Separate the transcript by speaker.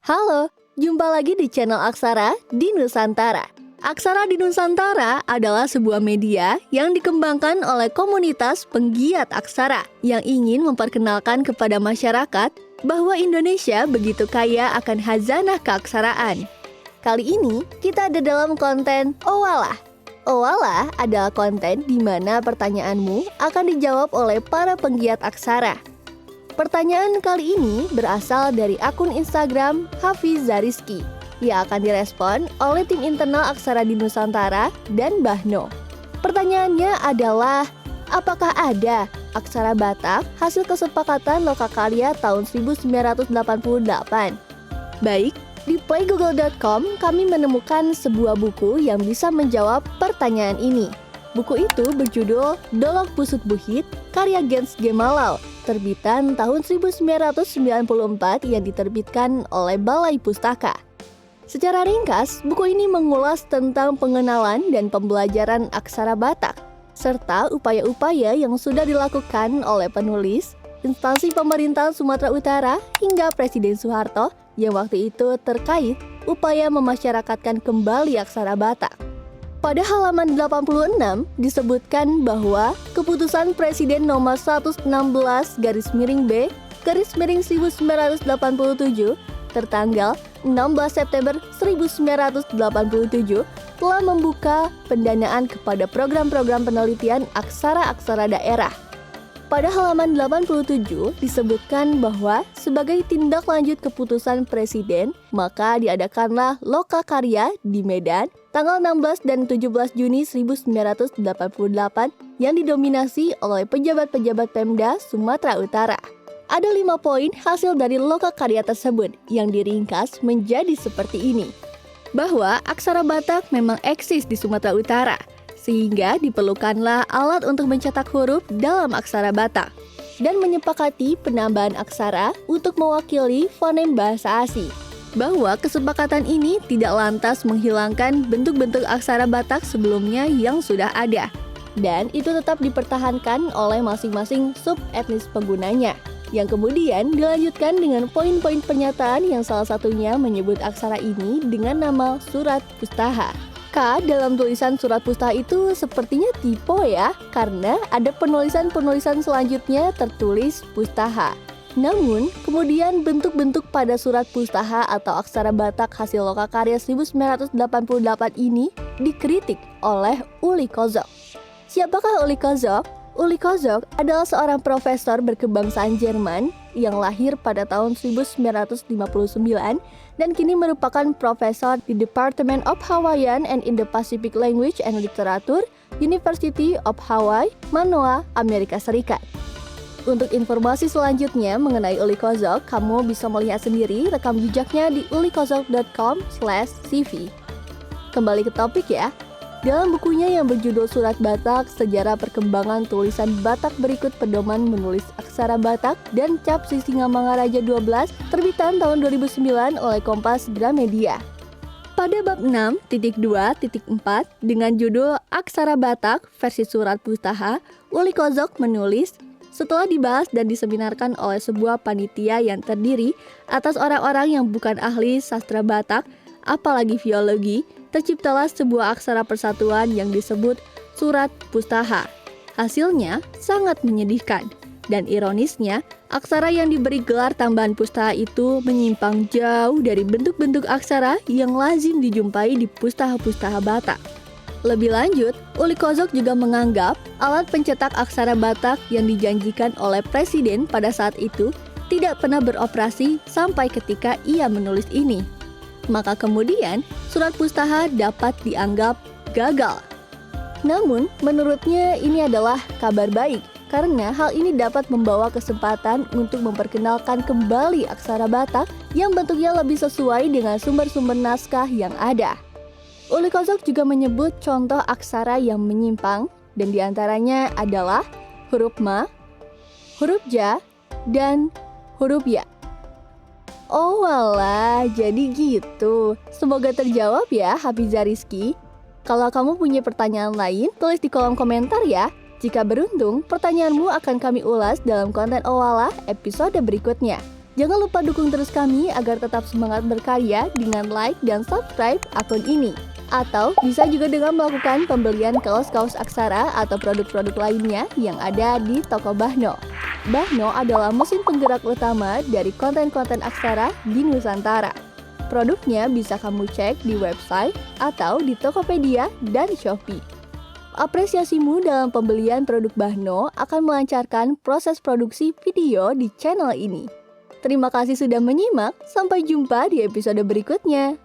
Speaker 1: Halo, jumpa lagi di channel Aksara di Nusantara. Aksara di Nusantara adalah sebuah media yang dikembangkan oleh komunitas penggiat aksara yang ingin memperkenalkan kepada masyarakat bahwa Indonesia begitu kaya akan khazanah keaksaraan. Kali ini kita ada dalam konten Owalah. Owalah adalah konten di mana pertanyaanmu akan dijawab oleh para penggiat aksara. Pertanyaan kali ini berasal dari akun Instagram Hafiza Rizky yang akan direspon oleh tim internal Aksara di Nusantara dan Bahno. Pertanyaannya adalah, apakah ada aksara Batak hasil kesepakatan Lokakarya tahun 1988? Baik, di playgoogle.com kami menemukan sebuah buku yang bisa menjawab pertanyaan ini. Buku itu berjudul Dolok Pusut Buhit, karya Gens Gemalau, terbitan tahun 1994 yang diterbitkan oleh Balai Pustaka. Secara ringkas, buku ini mengulas tentang pengenalan dan pembelajaran aksara Batak, serta upaya-upaya yang sudah dilakukan oleh penulis, instansi pemerintahan Sumatera Utara, hingga Presiden Soeharto yang waktu itu terkait upaya memasyarakatkan kembali aksara Batak. Pada halaman 86 disebutkan bahwa keputusan Presiden nomor 116/B/1987 tertanggal 16 September 1987 telah membuka pendanaan kepada program-program penelitian aksara-aksara daerah. Pada halaman 87 disebutkan bahwa sebagai tindak lanjut keputusan Presiden, maka diadakanlah Lokakarya di Medan tanggal 16 dan 17 Juni 1988 yang didominasi oleh pejabat-pejabat Pemda Sumatera Utara. Ada 5 poin hasil dari Lokakarya tersebut yang diringkas menjadi seperti ini. Bahwa aksara Batak memang eksis di Sumatera Utara, sehingga diperlukanlah alat untuk mencetak huruf dalam aksara Batak dan menyepakati penambahan aksara untuk mewakili fonem bahasa asing. Bahwa kesepakatan ini tidak lantas menghilangkan bentuk-bentuk aksara Batak sebelumnya yang sudah ada, dan itu tetap dipertahankan oleh masing-masing sub-etnis penggunanya, yang kemudian dilanjutkan dengan poin-poin pernyataan yang salah satunya menyebut aksara ini dengan nama Surat Pustaha. K dalam tulisan Surat Pustaha itu sepertinya typo ya, karena ada penulisan-penulisan selanjutnya tertulis Pustaha. Namun, kemudian bentuk-bentuk pada Surat Pustaha atau aksara Batak hasil Lokakarya 1988 ini dikritik oleh Uli Kozok. Siapakah Uli Kozok? Uli Kozok adalah seorang profesor berkebangsaan Jerman yang lahir pada tahun 1959 dan kini merupakan profesor di Department of Hawaiian and Indo-Pacific Language and Literature, University of Hawaii, Manoa, Amerika Serikat. Untuk informasi selanjutnya mengenai Uli Kozok, kamu bisa melihat sendiri rekam jejaknya di ulikozok.com/cv. Kembali ke topik ya. Dalam bukunya yang berjudul Surat Batak, Sejarah Perkembangan Tulisan Batak Berikut Pedoman Menulis Aksara Batak dan Cap Sisingamangaraja 12, terbitan tahun 2009 oleh Kompas Gramedia. Pada bab 6.2.4 dengan judul Aksara Batak versi Surat Pustaha, Uli Kozok menulis, setelah dibahas dan diseminarkan oleh sebuah panitia yang terdiri atas orang-orang yang bukan ahli sastra Batak, apalagi filologi, terciptalah sebuah aksara persatuan yang disebut Surat Pustaha. Hasilnya sangat menyedihkan, dan ironisnya, aksara yang diberi gelar tambahan Pustaha itu menyimpang jauh dari bentuk-bentuk aksara yang lazim dijumpai di pustaha-pustaha Batak. Lebih lanjut, Uli Kozok juga menganggap alat pencetak aksara Batak yang dijanjikan oleh Presiden pada saat itu tidak pernah beroperasi sampai ketika ia menulis ini. Maka kemudian Surat Pustaha dapat dianggap gagal. Namun, menurutnya ini adalah kabar baik karena hal ini dapat membawa kesempatan untuk memperkenalkan kembali aksara Batak yang bentuknya lebih sesuai dengan sumber-sumber naskah yang ada. Uli Kozok juga menyebut contoh aksara yang menyimpang dan diantaranya adalah huruf ma, huruf ja, dan huruf ya. Oh walah, jadi gitu. Semoga terjawab ya Hafiza Rizky. Kalau kamu punya pertanyaan lain, tulis di kolom komentar ya. Jika beruntung, pertanyaanmu akan kami ulas dalam konten Owala episode berikutnya. Jangan lupa dukung terus kami agar tetap semangat berkarya dengan like dan subscribe akun ini. Atau bisa juga dengan melakukan pembelian kaos-kaos Aksara atau produk-produk lainnya yang ada di toko Bahno. Bahno adalah mesin penggerak utama dari konten-konten Aksara di Nusantara. Produknya bisa kamu cek di website atau di Tokopedia dan Shopee. Apresiasimu dalam pembelian produk Bahno akan melancarkan proses produksi video di channel ini. Terima kasih sudah menyimak, sampai jumpa di episode berikutnya.